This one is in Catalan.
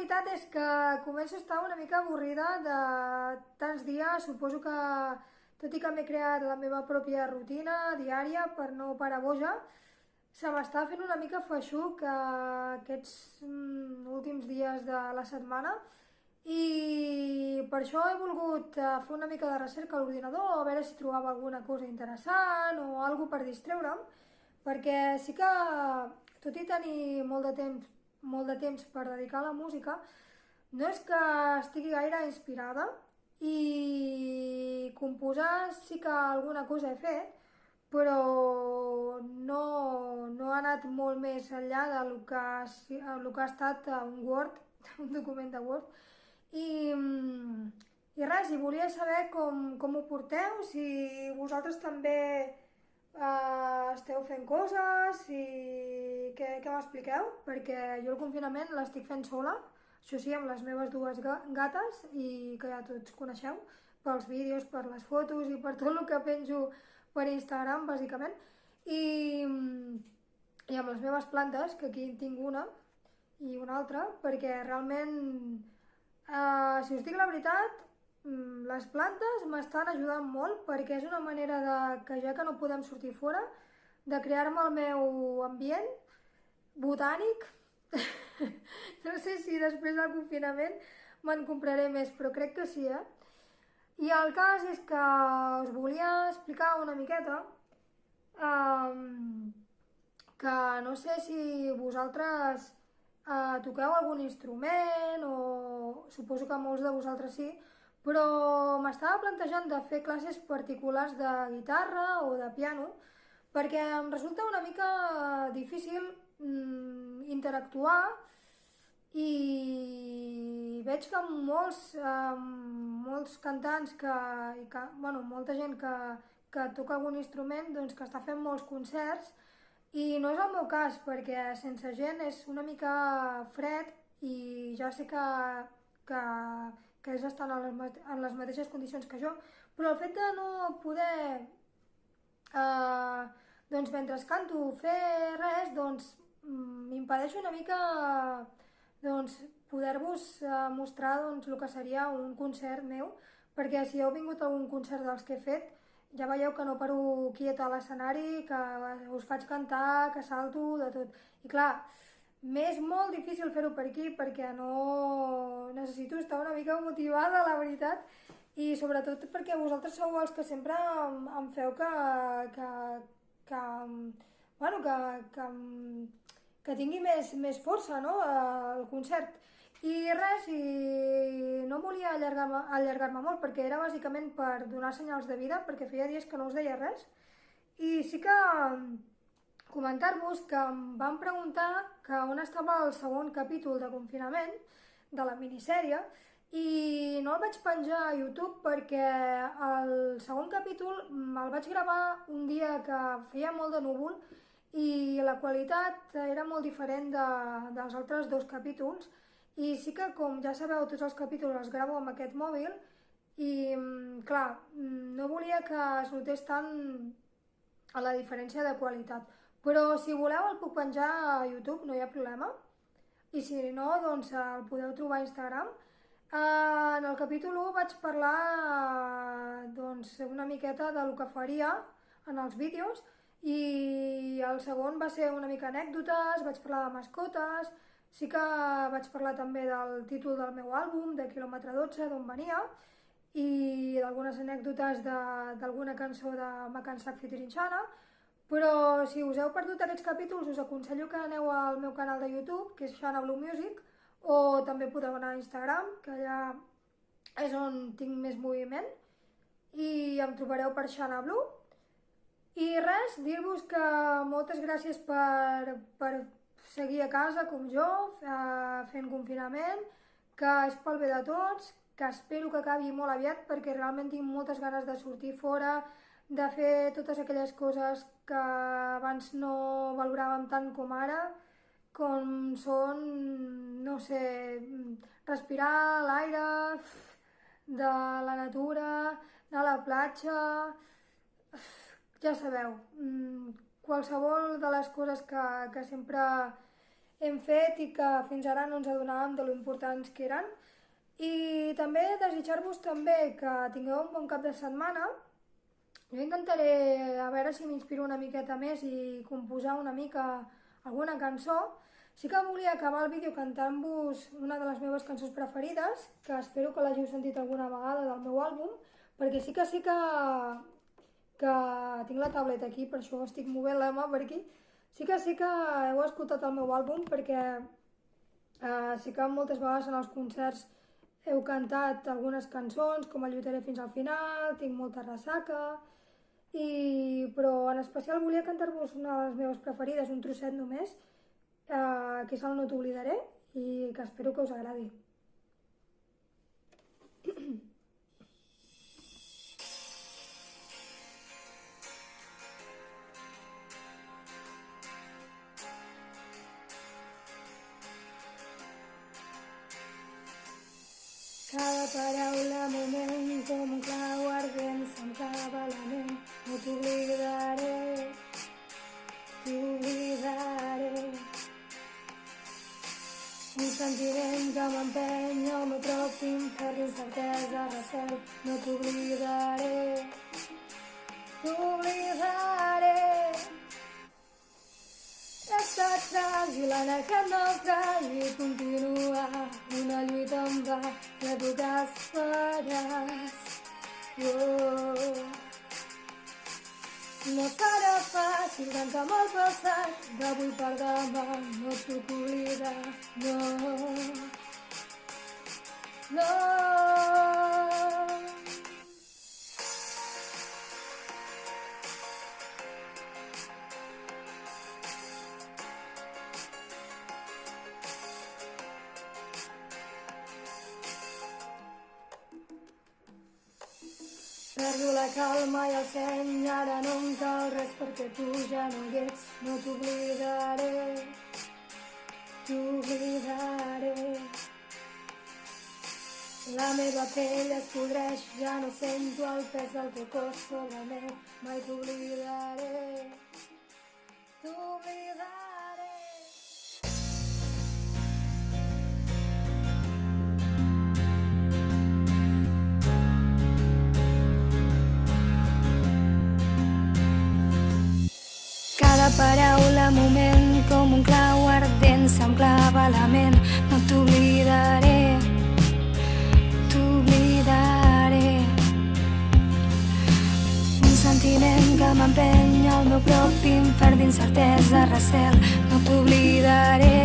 veritat és que començo a estar una mica avorrida de tants dies. Suposo que, tot i que m'he creat la meva pròpia rutina diària per no parar boja, se m'està fent una mica feixuc aquests últims dies de la setmana i per això he volgut fer una mica de recerca a l'ordinador, a veure si trobava alguna cosa interessant o alguna per distreure'm, perquè sí que, tot i tenir molt de temps per dedicar a la música, no és que estigui gaire inspirada i composar sí que alguna cosa he fet, però no ha anat molt més enllà del que ha estat un Word, un document de Word. I, i res, i volia saber com ho porteu, si vosaltres també esteu fent coses i què m'expliqueu, perquè jo el confinament l'estic fent sola, això sí, amb les meves dues gates i que ja tots coneixeu, pels vídeos, per les fotos i per tot el que penjo per Instagram, bàsicament, i amb les meves plantes, que aquí en tinc una i una altra, perquè realment, si us dic la veritat, les plantes m'estan ajudant molt perquè és una manera de, que ja que no podem sortir fora, de crear-me el meu ambient botànic. No sé si després del confinament me'n compraré més, però crec que sí, eh? I el cas és que us volia explicar una miqueta que no sé si vosaltres toqueu algun instrument o suposo que molts de vosaltres sí, però m'estava plantejant de fer classes particulars de guitarra o de piano perquè em resulta una mica difícil interactuar i veig que molts cantants bueno, molta gent que toca algun instrument doncs, que està fent molts concerts i no és el meu cas perquè sense gent és una mica fred i ja sé que ells estan en les mateixes condicions que jo, però el fet de no poder doncs mentre canto fer res, doncs m'impedeix una mica doncs, poder-vos mostrar doncs, el que seria un concert meu, perquè si heu vingut a algun concert dels que he fet, ja veieu que no paro quieta a l'escenari, que us faig cantar, que salto, de tot. I clar, m'és molt difícil fer-ho per aquí perquè no necessito estar una mica motivada, la veritat, i sobretot perquè vosaltres sou els que sempre em feu bueno, que tingui més força, no?, el concert. I res, i no volia allargar-me molt perquè era bàsicament per donar senyals de vida, perquè feia dies que no us deia res. I sí que comentar-vos que em van preguntar que on estava el segon capítol de confinament de la minissèrie i no el vaig penjar a YouTube perquè el segon capítol el vaig gravar un dia que feia molt de núvol i la qualitat era molt diferent dels altres dos capítols i sí que, com ja sabeu, tots els capítols els gravo amb aquest mòbil i, clar, no volia que es notés tant a la diferència de qualitat. Però si voleu el puc penjar a YouTube, no hi ha problema. I si no, doncs el podeu trobar a Instagram. En el capítol 1 vaig parlar doncs, una miqueta del que faria en els vídeos i el segon va ser una mica anècdotes, vaig parlar de mascotes, sí que vaig parlar també del títol del meu àlbum, de Quilòmetre 12, d'on venia, i d'algunes anècdotes d'alguna cançó de Macan Sac Fitirinxana, però si us heu perdut aquests capítols us aconsello que aneu al meu canal de YouTube, que és Xana Blue Music, o també podeu anar a Instagram, que allà és on tinc més moviment, i em trobareu per Xana Blue. I res, dir-vos que moltes gràcies per seguir a casa com jo, fent confinament, que és pel bé de tots, que espero que acabi molt aviat perquè realment tinc moltes ganes de sortir fora, de fer totes aquelles coses que abans no valoràvem tant com ara, com són, no sé, respirar l'aire de la natura, anar a la platja, ja sabeu, qualsevol de les coses que sempre hem fet i que fins ara no ens adonàvem de lo importants que eren. I també desitjar-vos també que tingueu un bon cap de setmana. Jo intentaré a veure si m'inspiro una miqueta més i composar una mica alguna cançó. Sí que volia acabar el vídeo cantant-vos una de les meves cançons preferides, que espero que l'hàgiu sentit alguna vegada del meu àlbum, perquè sí que tinc la tauleta aquí, per això estic movent la mà per aquí. Sí que heu escoltat el meu àlbum, perquè sí que moltes vegades en els concerts heu cantat algunes cançons, com el Lluitaré fins al final, Tinc molta ressaca, però en especial volia cantar-vos una de les meves preferides, un trosset només, que és el No t'oblidaré, i que espero que us agradi. Cada paraula, moment, com un clau ardent, se'm clava a la ment. No t'oblidaré, t'oblidaré. Un sentiment que m'empeny al meu propi infern, incertesa, recel. No t'oblidaré, t'oblidaré. He estat fràgil en aquest naufragi, continua una lluita en va, que tu que esperes. No serà fàcil tancar amb el passat, d'avui per demà no et puc oblidar, no, no. Perdo la calma i el seny, ara no em cal res perquè tu ja no hi ets. No t'oblidaré, t'oblidaré. La meva pell es podreix, ja no sento el pes del teu cos sobre meu. Mai t'oblidaré, t'oblidaré. Cada paraula, moment, com un clau ardent, se'm clava a la ment. No t'oblidaré, t'oblidaré. Un sentiment que m'empeny al meu propi infern d'incertesa, recel. No t'oblidaré,